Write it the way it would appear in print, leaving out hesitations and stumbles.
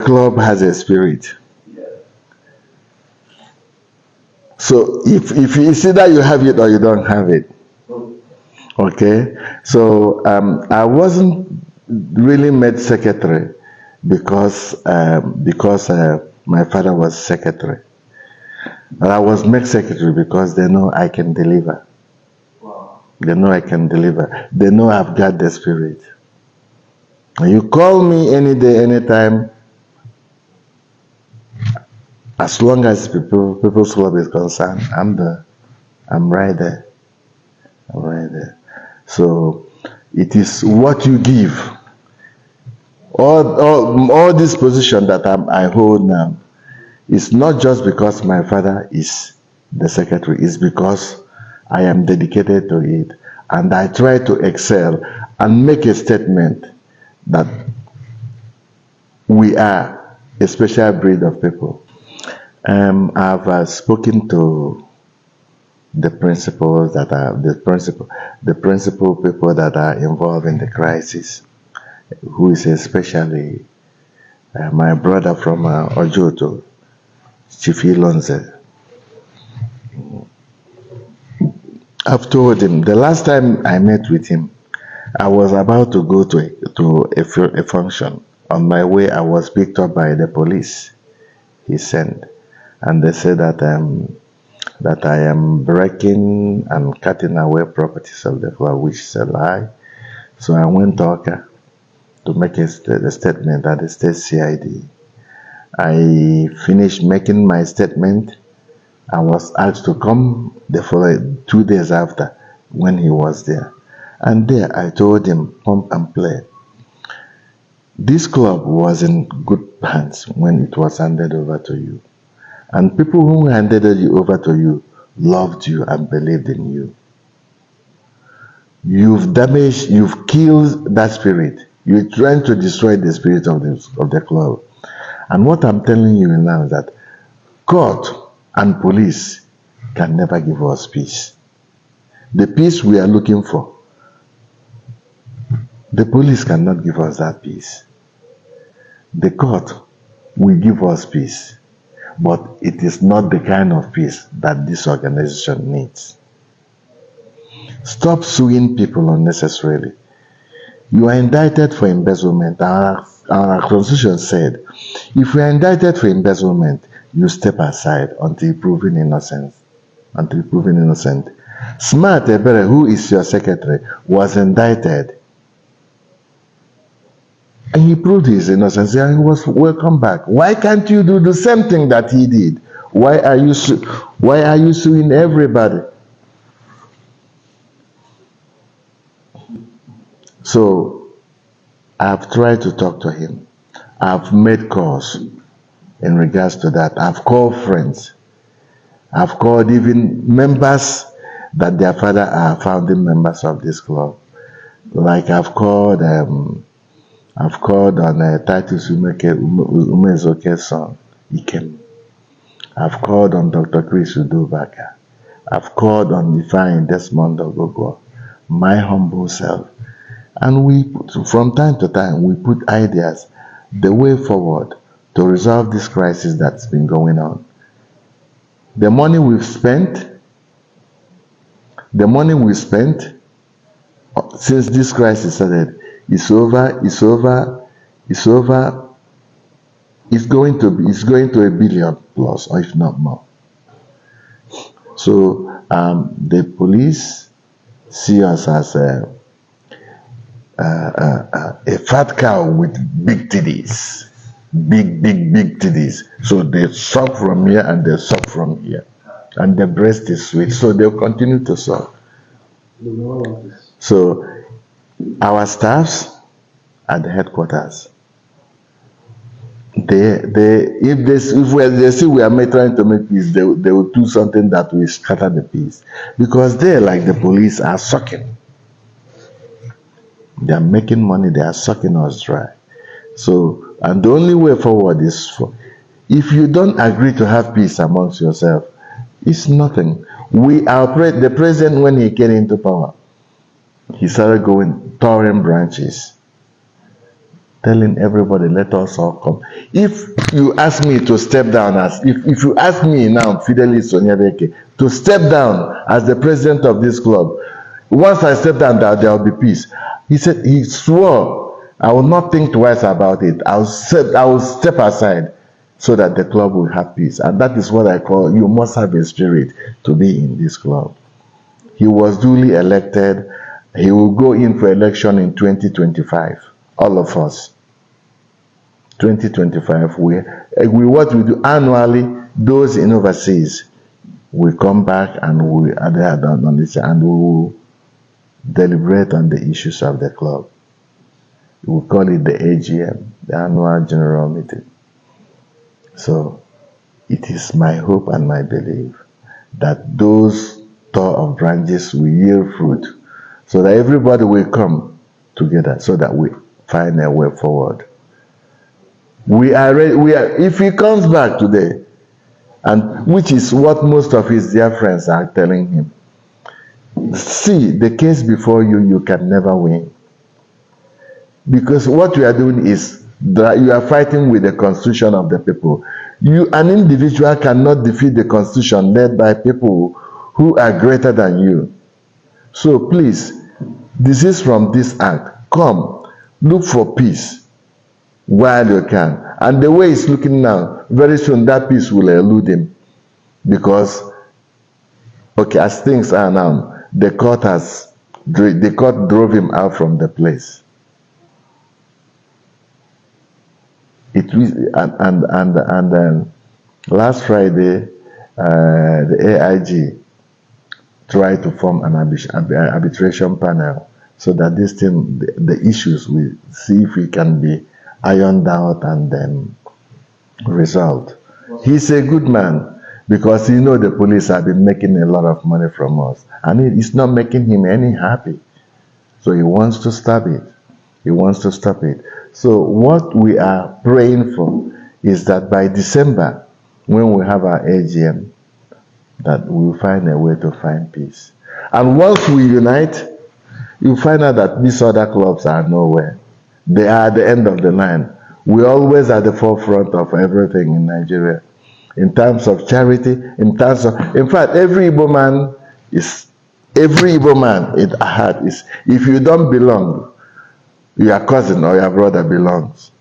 club has a spirit. So if you see that you have it or you don't have it. Okay. So I wasn't really made secretary because my father was secretary. But I was made secretary because they know I can deliver. They know I can deliver. They know I've got the spirit. You call me any day, anytime, as long as people's club is concerned, I'm there. I'm right there. I'm right there. So it is what you give. All this position that I hold now is not just because my father is the secretary, it's because I am dedicated to it. And I try to excel and make a statement that we are a special breed of people. I've spoken to the principals that are the principal people that are involved in the crisis, who is especially my brother from Ojoto, Chief Ilonze. I've told him the last time I met with him, I was about to go to a function. On my way, I was picked up by the police he sent, and they said that I am breaking and cutting away properties of the club, which is a lie. So I went to Oka to make a statement at the state CID. I finished making my statement. I was asked to come the following 2 days after when he was there. And there I told him, pump and play. This club was in good hands when it was handed over to you. And people who handed it over to you loved you and believed in you. You've damaged, you've killed that spirit. You're trying to destroy the spirit of the club. And what I'm telling you now is that court and police can never give us peace. The peace we are looking for, the police cannot give us that peace. The court will give us peace, but it is not the kind of peace that this organization needs. Stop suing people unnecessarily. You are indicted for embezzlement. Our constitution said, if you are indicted for embezzlement, you step aside until proven innocent. Until proven innocent. Smart Ebere, who is your secretary, was indicted. And he proved his innocence and he was welcome back. Why can't you do the same thing that he did? Why are you suing everybody? So I've tried to talk to him. I've made calls in regards to that. I've called friends. I've called even members that their father are founding members of this club. Like I've called on Titus Umezoke's son, Ikem. I've called on Dr. Chris Udubaka. I've called on Ifeanyi Desmond Ogogo, my humble self. And from time to time, we put ideas, the way forward to resolve this crisis that's been going on. The money we've spent since this crisis started, it's going to $1 billion plus, or if not more. So the police see us as a fat cow with big titties, big titties. So they suck from here and they suck from here, and the breast is sweet, so they'll continue to suck. So our staffs at the headquarters, if they see we are trying to make peace, they will do something that will scatter the peace, because they, like the police, are sucking. They are making money. They are sucking us dry. So, and the only way forward is if you don't agree to have peace amongst yourself, it's nothing. The president, when he came into power, he started touring branches. telling everybody, let us all come. If you ask me to step down if you ask me now, Fidelis Onyebeke, to step down as the president of this club, once I step down, there will be peace. He swore, I will not think twice about it. I will step aside so that the club will have peace. And that is what I call, you must have a spirit to be in this club. He was duly elected. He will go in for election in 2025. All of us. 2025, what we do annually, those in overseas will come back and we will deliberate on the issues of the club. We call it the AGM, the annual general meeting. So it is my hope and my belief that those tour of branches will yield fruit, so that everybody will come together, so that we find a way forward. We are ready. If he comes back today, and which is what most of his dear friends are telling him, see, the case before you, you can never win. Because what you are doing is that you are fighting with the constitution of the people. An individual cannot defeat the constitution led by people who are greater than you. So please, desist from this act. Come, look for peace while you can. And the way it's looking now, very soon that peace will elude him. Because, okay, as things are now, the court drove him out from the place. Last Friday, the AIG tried to form an arbitration panel, so that this thing, the issues, we see if we can be ironed out and then resolved. He's a good man, because the police have been making a lot of money from us, and it's not making him any happy. So he wants to stop it. He wants to stop it. So what we are praying for is that by December, when we have our AGM, that we'll find a way to find peace. And once we unite, you find out that these other clubs are nowhere. They are at the end of the line. We're always at the forefront of everything in Nigeria. In terms of charity, in fact, every Igbo man at heart is, if you don't belong, your cousin or your brother belongs.